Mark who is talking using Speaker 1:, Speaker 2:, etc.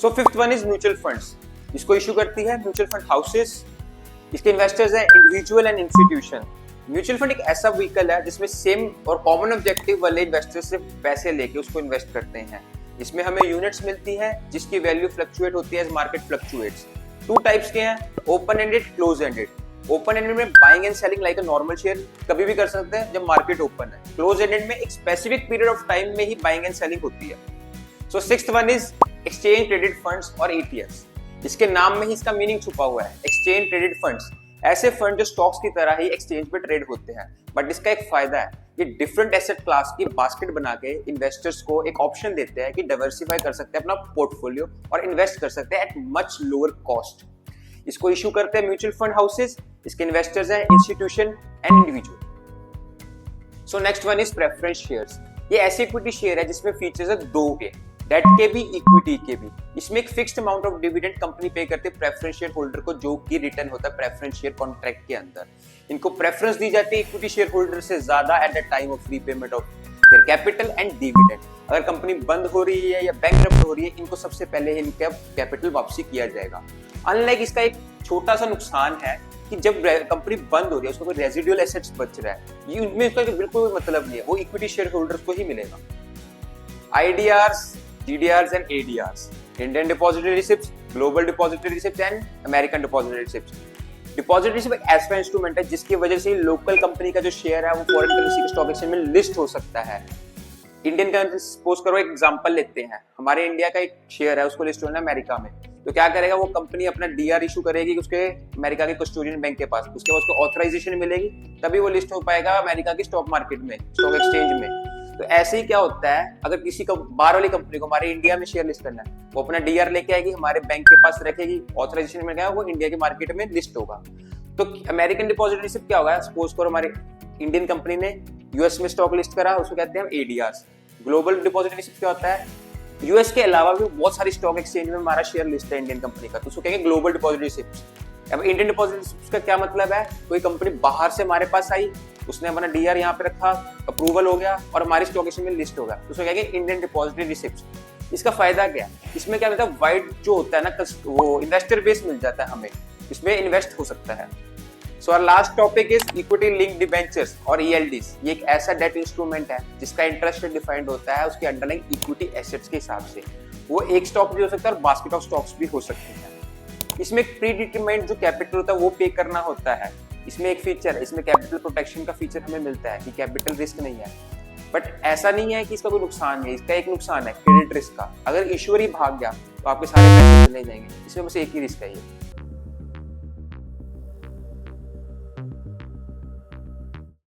Speaker 1: So fifth one is mutual funds. इसको issue करती है म्यूचुअल फंड हाउसेस। इसके इन्वेस्टर्स हैं individual and institution. Mutual fund एक ऐसा व्हीकल है जिसमें सेम और कॉमन ऑब्जेक्टिव वाले इन्वेस्टर्स से पैसे लेके उसको इन्वेस्ट करते हैं। इसमें हमें यूनिट्स मिलती है जिसकी वैल्यू फ्लक्चुएट होती है as market fluctuates. Two types के हैं, open ended, close ended. Open ended में buying and selling like a normal share कभी भी कर सकते हैं जब मार्केट ओपन है। क्लोज एंडेड में एक स्पेसिफिक पीरियड ऑफ टाइम में ही बाइंग एंड सेलिंग होती है। So sixth one is exchange traded funds और ईटीएफ्स। इसके नाम में ही इसका मीनिंग छुपा हुआ है, एक्सचेंज ट्रेडेड फंड्स। ऐसे फंड जो स्टॉक्स की तरह ही एक्सचेंज पे ट्रेड होते हैं, बट इसका एक फायदा है, ये डिफरेंट एसेट क्लास की बास्केट बना के इन्वेस्टर्स को एक ऑप्शन देते हैं कि डाइवर्सिफाई कर सकते हैं अपना पोर्टफोलियो और इन्वेस्ट कर सकते हैं एट मच लोअर कॉस्ट। इसको इशू करते हैं म्यूचुअल फंड हाउसेस। इसके इन्वेस्टर्स हैं institution and individual. So next one is preference shares. ये ऐसी इक्विटी शेयर है जिसमें फीचर्स है दो के, डेट के भी इक्विटी के भी। इसमें एक fixed amount of dividend company पे करते है प्रेफरेंस शेयर होल्डर को, जो कि रिटर्न होता है प्रेफरेंस शेयर कॉन्ट्रैक्ट के अंदर। इनको प्रेफरेंस दी जाती है इक्विटी शेयर होल्डर से ज्यादा at the time of repayment of their capital and dividend. अगर कंपनी बंद हो रही है या बैंकरप्ट हो रही है, इनको सबसे पहले इनका कैपिटल वापसी किया जाएगा। अनलाइक इसका एक छोटा सा नुकसान है कि जब कंपनी बंद हो रही है उसको कोई रेजिडुअल एसेट्स बच रहा है, ये उनमें इसका बिल्कुल कोई मतलब नहीं है, वो इक्विटी शेयर होल्डर्स को ही मिलेगा। आईडीआरस, GDRs and ADRs, Indian Depository Receipts, Global Depository Receipts and American Depository Receipts। Depository receipt एक ऐसा इंस्ट्रूमेंट है जिसकी वजह से लोकल कंपनी का जो शेयर है वो फॉरेन करेंसी के स्टॉक एक्सचेंज में लिस्ट हो सकता है। इंडियन करेंसी सपोज करो, एक एग्जांपल लेते हैं, हमारे इंडिया का एक शेयर है उसको लिस्ट होना है अमेरिका में, तो क्या करेगा वो कंपनी अपना DR इशू करेगी उसके अमेरिका के कस्टोडियन बैंक के पास, उसके बाद उसको ऑथराइजेशन मिलेगी, तभी वो लिस्ट हो पाएगा अमेरिका की स्टॉक मार्केट में, स्टॉक एक्सचेंज में। तो ऐसे ही क्या होता है, अगर किसी को बाहर वाली कंपनी को हमारे इंडिया में शेयर लिस्ट करना है, वो अपना DR लेके आएगी, हमारे बैंक के पास रखेगी, ऑथराइजेशन मिल गया, वो इंडिया के मार्केट में लिस्ट होगा। तो अमेरिकन डिपॉजिटरी रिसिप्ट क्या होगा, सपोज करो हमारे इंडियन कंपनी ने यूएस में स्टॉक लिस्ट करा, उसको कहते हैं ADRs। ग्लोबल डिपॉजिटरी रिसिप्ट क्या होता है, यूएस के अलावा भी बहुत सारी स्टॉक एक्सचेंज में हमारा शेयर लिस्ट है इंडियन कंपनी का, तो उसको कहेंगे ग्लोबल डिपॉजिटरी रिसिप्ट। अब इंडियन डिपॉजिटरी रिसिप्ट का क्या मतलब है, कोई कंपनी बाहर से हमारे पास आई, उसने अपना DR यहाँ पे रखा, अप्रूवल हो गया और हमारी स्टॉक एक्सचेंज में लिस्ट होगा, उसको कहेंगे इंडियन डिपॉजिटरी रिसिप्ट। इसका फायदा क्या है, इसमें क्या मतलब वाइड जो होता है ना, वो इन्वेस्टर बेस मिल जाता है हमें, इसमें इन्वेस्ट हो सकता है। So our last topic is equity linked debentures और ELDs। ये एक ऐसा डेट इंस्ट्रूमेंट है जिसका इंटरेस्ट रेट डिफाइंड होता है उसके अंडरलाइंग इक्विटी एसेट्स के हिसाब से। वो एक स्टॉक भी हो सकता है और बास्केट ऑफ स्टॉक्स भी हो सकते हैं। इसमें एक प्री डिटरमाइंड जो कैपिटल होता है वो पे करना होता है। इसमें एक फीचर है, इसमें कैपिटल प्रोटेक्शन का फीचर हमें मिलता है कि कैपिटल रिस्क नहीं है, बट ऐसा नहीं है कि इसका कोई नुकसान है। इसका एक नुकसान है क्रेडिट रिस्क का, अगर इश्यूर ही भाग गया तो आपके सारे पैसे चले जाएंगे, इसमें बस एक ही रिस्क है ये।